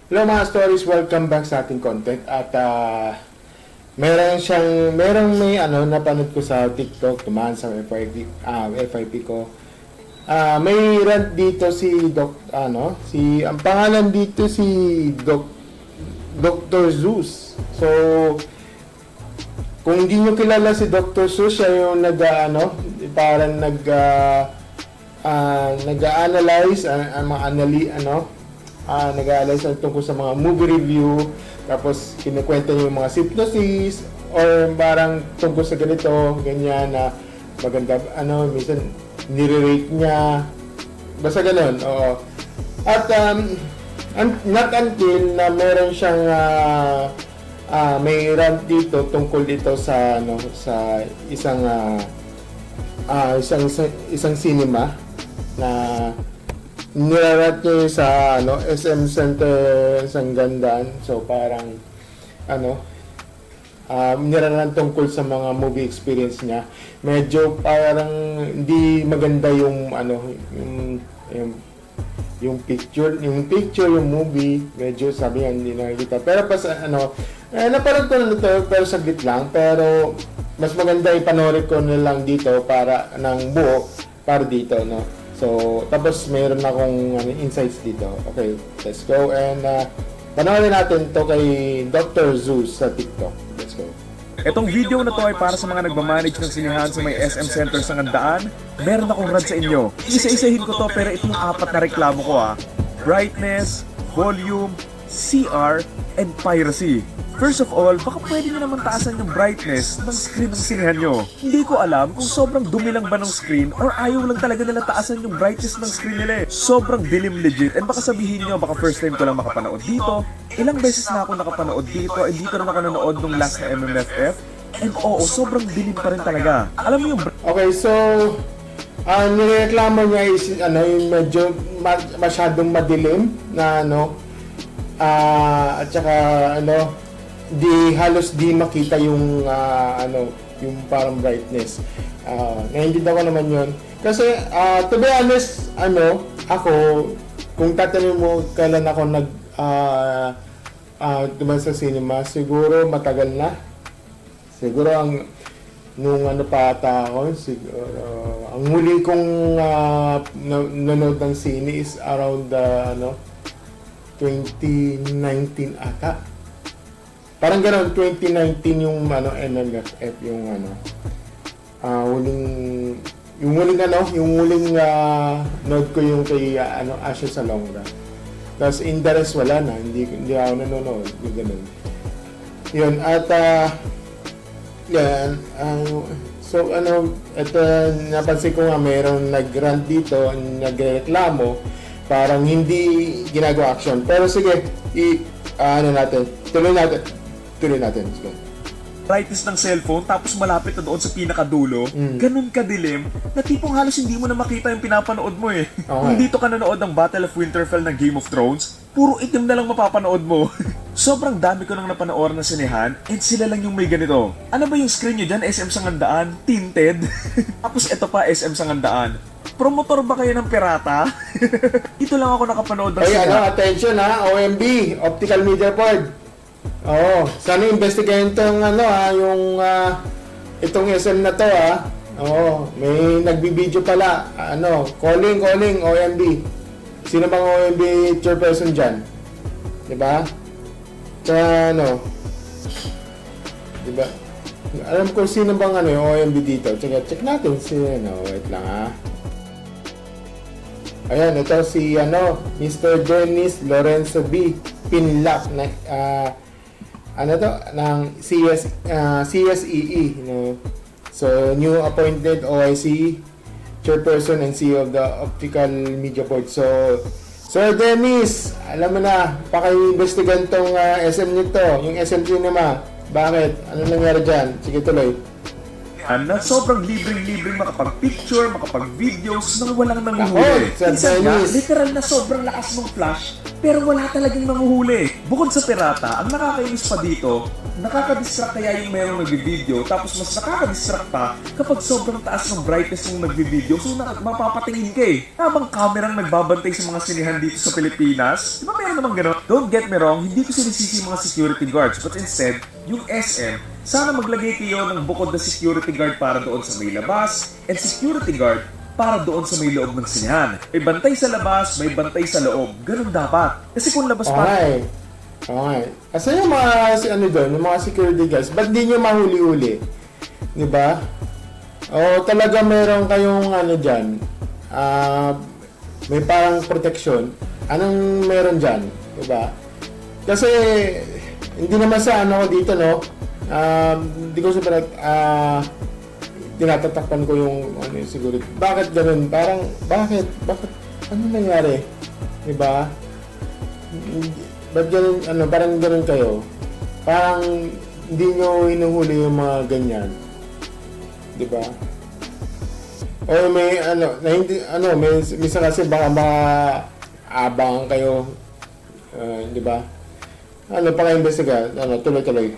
Hello mga stories, welcome back sa ating content at merong may napanood ko sa TikTok, tumahan sa FYP ko. May rant dito si ang pangalan dito si Dr. Zeus. So kung hindi nyo kilala si Dr. Zeus, siya yung nag-analyze nag-analyze tungkol sa mga movie review, tapos kinukwenta niya yung mga synopsis or parang tungkol sa ganito, ganyan na maganda, minsan nire-rate niya, basta ganun, oo. At not until na meron siyang may rant dito tungkol dito sa sa isang cinema na nirarat niya sa SM Center Sanggandaan. So parang nirarat tungkol sa mga movie experience niya. Medyo parang hindi maganda yung yung picture, yung movie, medyo sabi niya hindi nakikita. Pero pas napanood ko na ito, pero saglit lang. Pero mas maganda ipanoorin ko na lang dito para ng buo para dito, no. So, tapos mayroon akong insights dito. Okay, let's go and panoorin natin to kay Dr. Zeus sa TikTok. Let's go. Etong video na to ay para sa mga nagmamanage ng sinihan sa may SM Center sa Ngandaan. Meron akong rant sa inyo. Isa-isahin ko to pero itong 4 na reklamo ko brightness, volume, CR, and piracy. First of all, baka pwede nyo naman taasan yung brightness ng screen ng sinihan nyo. Hindi ko alam kung sobrang dumi lang ba ng screen or ayaw lang talaga nila taasan yung brightness ng screen nila. Sobrang dilim legit, and baka sabihin nyo, baka first time ko lang makapanood dito. Ilang beses na ako nakapanood dito, and dito na ako nanood nung last na MMFF. And oo, sobrang dilim pa rin talaga. Alam mo yung okay, so nireklamo niya is yung medyo masyadong madilim na at saka halos di makita yung yung parang brightness. Naiintindihan ko naman yun kasi to be honest, ako kung tatanungin mo kailan ako dumaan sa cinema, siguro matagal na. Siguro nung pa ata ako, siguro ang huli kong nanood ng sine is around 2019 ata. Parang gano'n, 2019 yung MMFF, yung huling nood ko yung kay Asher Salonga. Tapos in the rest wala na, hindi ako nanonood, yung gano'n. Yun, at yan, so ito napansin ko nga mayroong nag-rant dito, nagreklamo, parang hindi ginagawa action. Pero sige, tuloy natin. Sige. brightness ng cellphone tapos malapit na doon sa pinakadulo, ganun kadilim na tipong halos hindi mo na makita yung pinapanood mo eh. Okay. Kung dito ka nanood ng Battle of Winterfell ng Game of Thrones, puro itim na lang mapapanood mo. Sobrang dami ko nang napanoorin na sinehan and sila lang yung may ganito. Ano ba yung screen nyo dyan? SM Sangandaan? Tinted? Tapos ito pa SM Sangandaan. Promotor ba kayo ng pirata? Ito lang ako nakapanood ng attention OMB, Optical Media Board. Oo, sana investigahin itong itong SM na to Oo, may nagbibideo pala. Calling OMB. Sino bang OMB chairperson dyan? Diba? Diba? Alam ko sino bang yung OMB dito. Check natin wait lang Ayan, ito si Mr. Dennis Lorenzo B. Pinlap na ng CSEE, So, new appointed OIC chairperson and CEO of the Optical Media Board. So, Sir Dennis, alam mo na, paki-investigan tong SM nito, yung SM Cinema. Bakit? Ano nangyari dyan? Sige, tuloy. Na sobrang libreng-libreng makapag-picture, makapag-videos nang walang nanguhuli. Minsan nga, literal na sobrang lakas ng flash, pero wala talagang nanguhuli. Bukod sa pirata, ang nakakainis pa dito, nakaka-distract kaya yung mayroong nag-video, tapos mas nakaka-distract pa kapag sobrang taas ng brightness ng nag-video, so mapapatingin ka Habang kamerang nagbabantay sa mga sinihan dito sa Pilipinas, di ba meron Sana naman gano'n. Don't get me wrong, hindi ko sinisisi mga security guards, but instead, yung SM, sana maglagay kayo ng bukod na security guard para doon sa may labas, and security guard para doon sa may loob ng sinihan. May bantay sa labas, may bantay sa loob. Ganun dapat. Kasi kung labas pa... Okay. Okay. Kasi yung mga, ano doon, yung mga security guards, ba't di nyo mahuli-huli? Di ba? O talaga meron kayong ano dyan, may parang protection. Anong meron dyan? Diba? Kasi, hindi naman sa ano ko dito, no? Hindi ko sa tinatatakpan ko yung ano, siguro. Bakit ganun? Parang, bakit? Ano nangyari? Diba? Ba't ganun, ano, parang ganun kayo? Parang, hindi nyo hinuhuli yung mga ganyan. Diba? O may minsan kasi baka maabangan kayo, di ba? Ano, paka-investiga, tuloy-tuloy.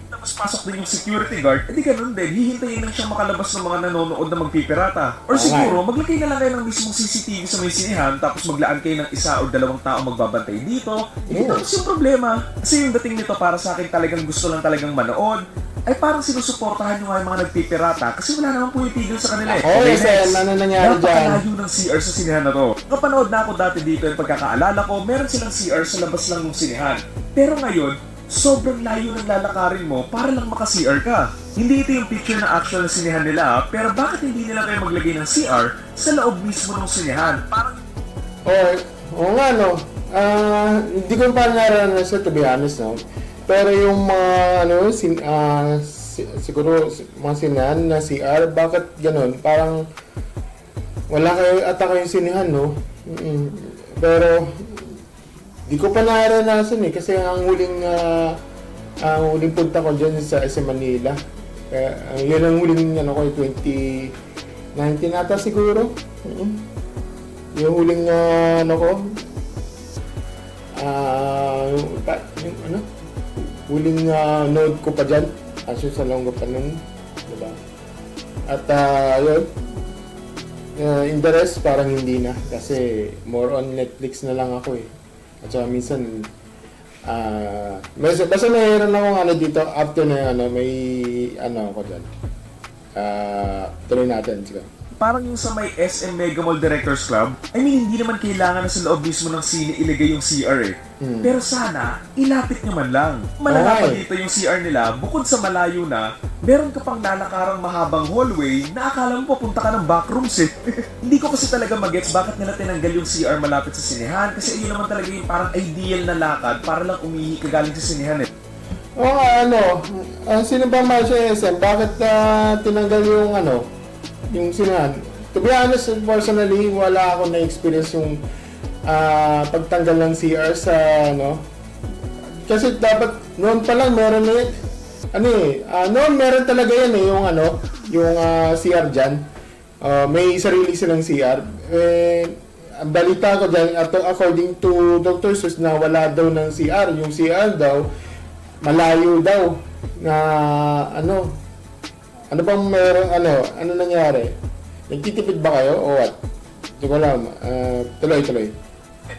Tapos pasok din yung security guard, edi ganun din, hihintayin lang siyang makalabas ng mga nanonood na magpipirata. Or siguro, maglagay na lang kayo ng mismong CCTV sa may sinihan, tapos maglaan kayo ng isa o dalawang tao magbabantay dito. Hindi tapos yung problema. Kasi yung dating nito para sa akin talagang gusto lang talagang manood, ay parang sinusuportahan nyo nga yung mga nagpipirata kasi wala naman po yung tigil sa kanila eh. Okay, Sen, ano nangyari dyan? Napakalayo ng CR sa sinihan na to. Kapanood na ako dati dito yung pagkakaalala ko, meron silang CR sa labas lang ng sinihan. Pero ngayon, sobrang layo ng lalakarin mo para lang maka-CR ka. Hindi ito yung picture na actual na sinihan nila, pero bakit hindi nila kayo maglagay ng CR sa loob mismo ng sinihan? Parang... Oo nga, no. Hindi ko pa naranasan, to be honest, no. Pero yung mga, siguro, mga sinihan na CR, bakit ganun? Parang, wala kayo atake yung sinihan, no? Pero, di ko pa naranasan eh, kasi ang huling punta ko dyan sa SM Manila. Yun ang huling, 2019 ata siguro. Yung huling, huling node ko pa dyan. Asyo sa Longo pa nun. Diba? At yun. In the rest, parang hindi na. Kasi more on Netflix na lang ako eh. At saka minsan, basta mayroon akong dito, after na may ako dyan. Tuloy natin. Sige. Parang yung sa may SM Mega Mall Directors Club, I mean, hindi naman kailangan na sa loob mismo ng sine ilagay yung CR eh. Pero sana, ilapit nyo man lang. Malala pa dito yung CR nila, bukod sa malayo na, meron ka pang lalakarang mahabang hallway na akala mo papunta ka ng backrooms eh. Hindi ko kasi talaga magets bakit nila tinanggal yung CR malapit sa sinehan kasi yun naman talaga yung parang ideal na lakad para lang umihi ka galing sa sinehan eh. Sino ba mahal sa SM? Bakit tinanggal yung yung sinahan? To be honest, personally, wala akong na-experience yung pagtanggal ng CR sa kasi dapat noon pa lang meron na yun. Noon meron talaga yan yung CR dyan. May sarili silang CR. Ang balita ko dyan, according to Dr. Sus, na wala daw ng CR. Yung CR daw, malayo daw na ano bang meron, ano nangyari? Nagtitipid ba kayo o what? Hindi ko alam. Tuloy-tuloy.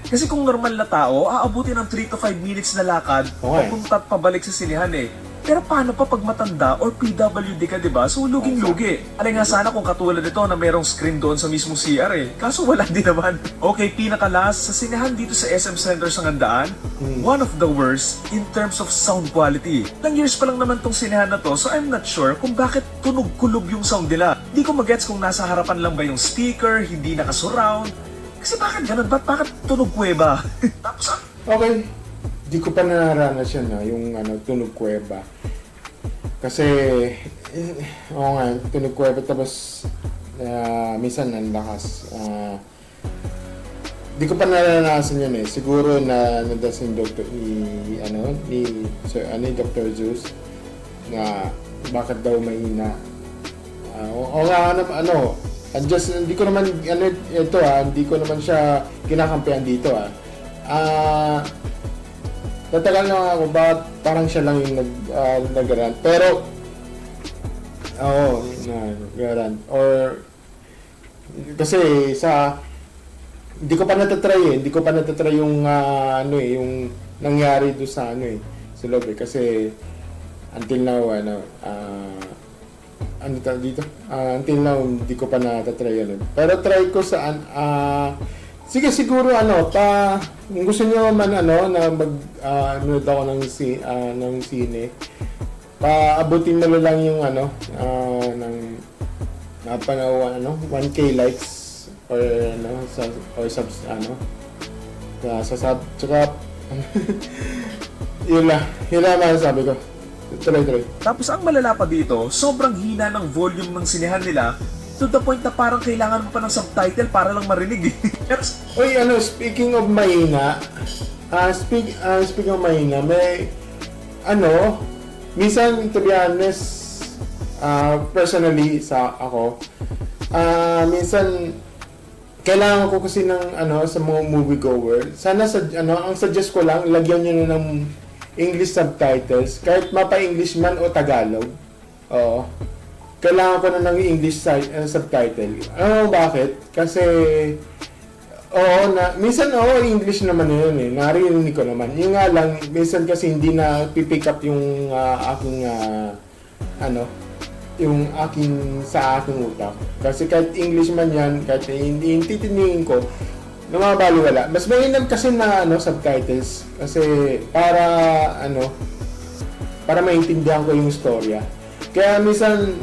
Kasi kung normal na tao, aabutin ng 3 to 5 minutes na lakad, papunta at pabalik sa sinihan eh. Pero paano pa pag matanda or PWD ka, diba? So, luging-lugi. Alay nga sana kung katulad nito na merong screen doon sa mismong CR eh. Kaso wala din naman. Okay, pinakalas, sa sinihan dito sa SM Center sa Ngandaan, one of the worst in terms of sound quality. Ilang years pa lang naman tong sinihan na to, so I'm not sure kung bakit tunog-kulog yung sound nila. Di ko magets kung nasa harapan lang ba yung speaker, hindi naka-surround. Kasi bakit ganun? Bakit tunog kuweba? Tapos okay. Di ko pa nararanas yan yung tunog kuweba. Kasi tunog kuweba tapos minsan ang lakas. Di ko pa naranasan yan eh. Siguro na nadasin Dr. Dr. Zeus na bakit daw mahina. Hindi ko naman hindi ko naman siya kinakampihan dito Tatagal lang ako, bakit parang siya lang yung nag-rant. Pero, nag-rant. Or, kasi sa hindi ko pa natatry eh. Hindi ko pa natatry yung ano eh, yung nangyari do sa ano eh, sa loob eh. Kasi until now ano dito? Until now hindi ko pa natatry yan. Pero try ko sa sige siguro kung gusto niyo man na mag nanood ako ng sine. Paabutin mo lang yung ng napanawa 1K likes or subs sa sub tsaka yun lang masasabi ko. Tuloy. Tapos ang malala pa dito, sobrang hina ng volume ng sinehan nila to the point na parang kailangan mo pa ng subtitle para lang marinig. Oy, speaking of mahina, speaking of mahina, may minsan to be honest, personally sa ako, minsan kailangan ko kasi ng sa mga moviegoer. Sana ang suggest ko lang, lagyan niyo na ng English subtitles, kahit mapa-English man o Tagalog. Oo. Kailangan ko na ng English subtitle. Bakit? Kasi minsan English naman yun eh. Narinig ko naman. Yung nga lang, minsan kasi hindi na pipick up yung sa aking utak. Kasi kahit English man yan, kahit hindi titiningin ko, namabaliwala. Mas mainam kasi na subtitles kasi para maintindihan ko yung storya. Kaya minsan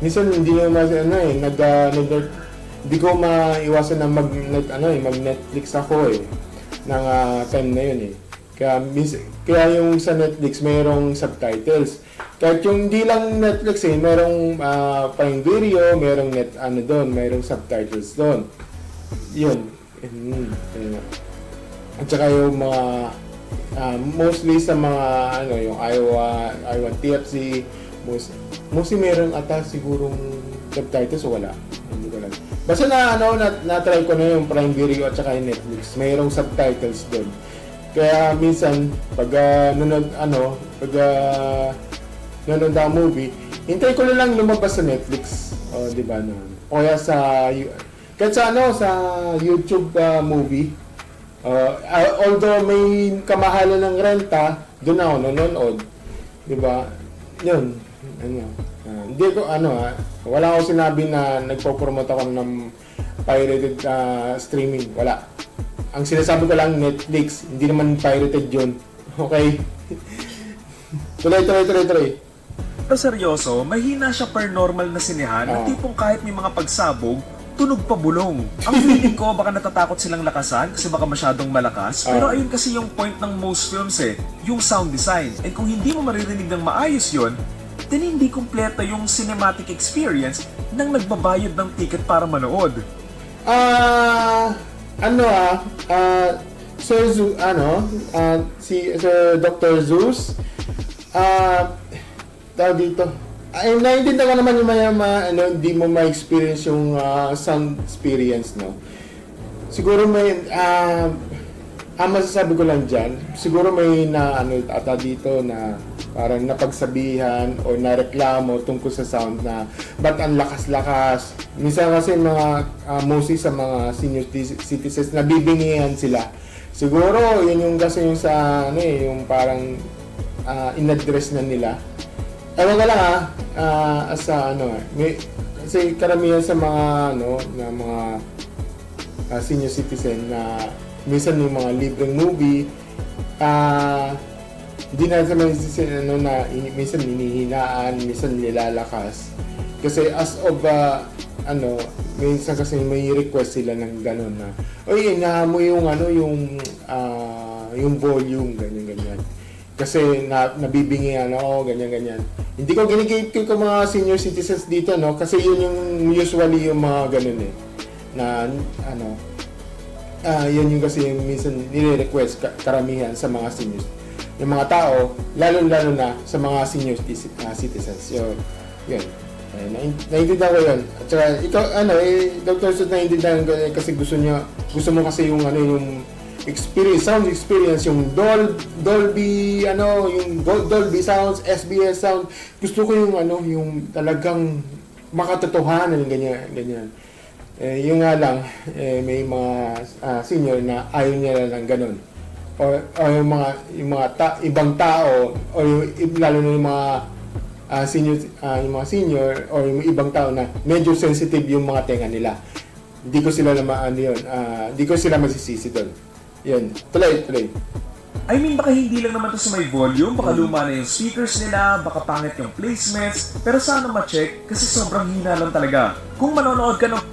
hindi naman hindi ko maiwasan na mag Netflix ako ng time na yun eh. Kaya yung sa Netflix mayroong subtitles. Kahit yung hindi lang Netflix merong Prime Video, merong mayroong subtitles doon. Yun. At saka yung mga mostly sa mga yung I1 TFC mostly meron ata sigurong subtitles o wala. Hindi ko lang. Basta na-try ko na yung Prime Video at saka yung Netflix. Mayroong subtitles doon. Kaya minsan pag nanonood ang movie, hintay ko na lang lumabas sa Netflix. O di ba naman. O kaya kahit sa YouTube movie, although may kamahalan ng renta, doon ako nanonood. Diba? Yun. Hindi ko, wala akong sinabi na nagpo-promote ako ng pirated streaming. Wala. Ang sinasabi ko lang, Netflix. Hindi naman pirated yun. Okay? Tuloy. Pero seryoso, mahina siya per normal na sinehan na tipong kahit may mga pagsabog, tunog pa bulong. Ang feeling ko, baka natatakot silang lakasan kasi baka masyadong malakas. Pero ayun kasi yung point ng most films yung sound design. And kung hindi mo maririnig ng maayos yon, then hindi kumpleto yung cinematic experience ng nagbabayad ng ticket para manood. Si Sir Dr. Zeus, tawag dito. Naiintindihan ko naman yung hindi mo ma-experience yung sound experience, no? Siguro may, masasabi ko lang dyan, siguro may ata dito na parang napagsabihan o nareklamo tungkol sa sound na ba't ang lakas-lakas. Minsan kasi mostly sa mga senior citizens, nabibingihan sila. Siguro, yun yung kasi yung sa, yung parang in-address na nila. Ewan ka lang kasi karamihan sa mga na mga senior citizen na minsan yung mga libreng movie hindi na sa mga minsan hinihinaan, minsan nilalakas kasi as of minsan kasi may request sila ng gano'n na inaha mo yung yung volume ganyan kasi nabibingihan ako ganyan. Hindi ko ginigate ko mga senior citizens dito kasi yun yung usually yung mga ganun na yun yung kasi yung minsan nire-request karamihan sa mga seniors. Yung mga tao lalo na sa mga senior citizens. Yun. Naiintindihan ko yun. At saka ikaw Dr. Sut, naiintindihan ko kasi gusto mo kasi yung yung sound experience, yung Dolby, yung Dolby Sounds, SBS Sound. Gusto ko yung yung talagang makatotohanan, ganyan. Yung nga lang, may mga senior na ayaw nila ng ganun. O yung mga ibang tao, o lalo na yung mga senior, o yung ibang tao na medyo sensitive yung mga tenga nila. Hindi ko sila hindi ko sila masisisi doon. Yun, tuloy. I mean, baka hindi lang naman to sa may volume, baka luma na yung speakers nila, baka pangit yung placements, pero sana ma-check kasi sobrang hina lang talaga. Kung manonood ka ng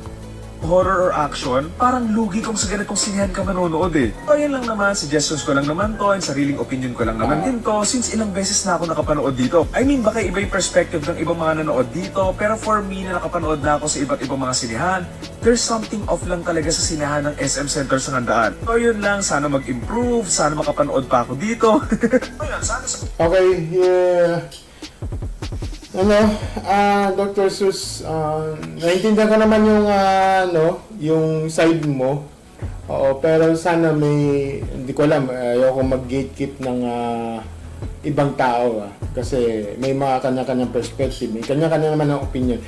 horror or action, parang lugi kung sa ganitong sinihan ka manonood eh. So yan lang naman, suggestions ko lang naman to, and sariling opinion ko lang naman din to, since ilang beses na ako nakapanood dito. I mean, baka iba yung perspective ng ibang mga nanood dito, pero for me na nakapanood na ako sa iba't ibang mga sinihan, there's something off lang talaga sa sinihan ng SM Center sa Ngandaan. So yun lang, sana mag-improve, sana makapanood pa ako dito. Okay, yeah. Dr. Sus, naintindihan ko naman yung yung side mo. Oo, pero sana hindi ko alam, ayoko mag-gatekeep ng ibang tao kasi may mga kanya-kanyang perspective, may kanya-kanya naman ng opinion.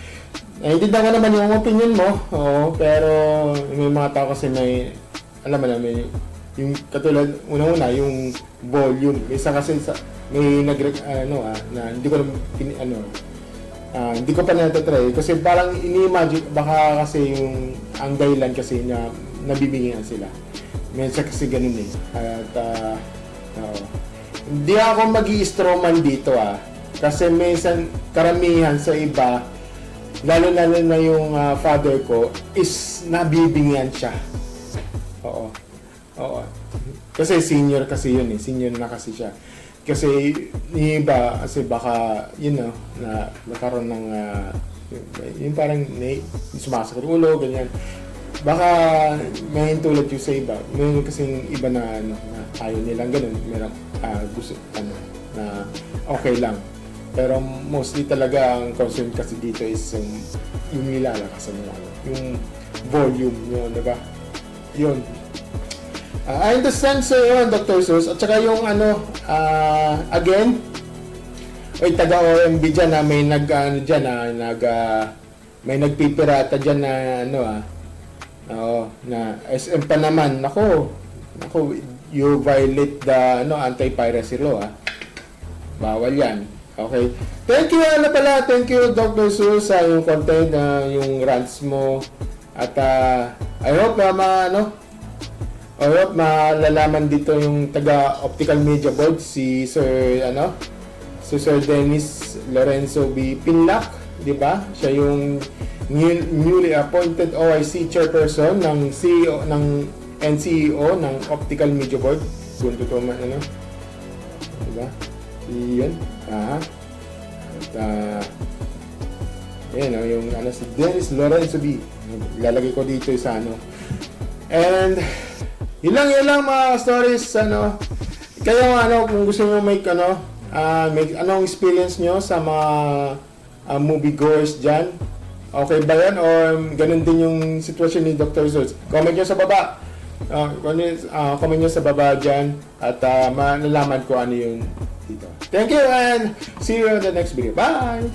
Naintindihan ko naman yung opinion mo, oo, pero may mga tao kasi alam mo na, yung katulad, una-una, yung volume. Isa kasi may na hindi ko hindi ko pa natatry kasi parang ini-imagine baka kasi ang dahilan kasi na nabibigyan sila. Minsan kasi ganun eh. At hindi ako magi-strawman dito kasi minsan karamihan sa iba lalo na yung father ko is nabibigyan siya. Oo. Kasi senior kasi yun eh. Senior na kasi siya. Kasi yung iba, kasi baka, na nagkaroon ng, yung parang sumasakit ulo, ganyan. Baka may tulad yung sa iba. May kasing iba na ayaw nilang ganun. Merong gusto, na okay lang. Pero mostly talaga ang concern kasi dito is yung nilalakasan mo. Yung volume nyo, diba? Yun. I understand sa iyo, Dr. Sus. At saka yung again, taga-OMB dyan na may may nagpipirata dyan na na SM pa naman. Nako, you violate the anti-piracy law. Bawal yan. Okay. Thank you Dr. Sus sa yung content, yung rants mo. At I hope malalaman dito yung taga Optical Media Board si Sir Dennis Lorenzo B. Pinlac, di ba? Siya yung newly appointed OIC chairperson ng CEO and CEO ng Optical Media Board. Kung totoo man di ba? Iyon. Yung si Dennis Lorenzo B. Ilalagay ko dito sa And yun lang mga stories kayo kung gusto niyo make anong experience nyo sa mga movie goers diyan. Okay ba yan or ganun din yung sitwasyon ni Dr. Sus? Comment nyo sa baba. Comment nyo sa baba diyan at malalaman ko ano yung dito. Thank you and see you in the next video. Bye.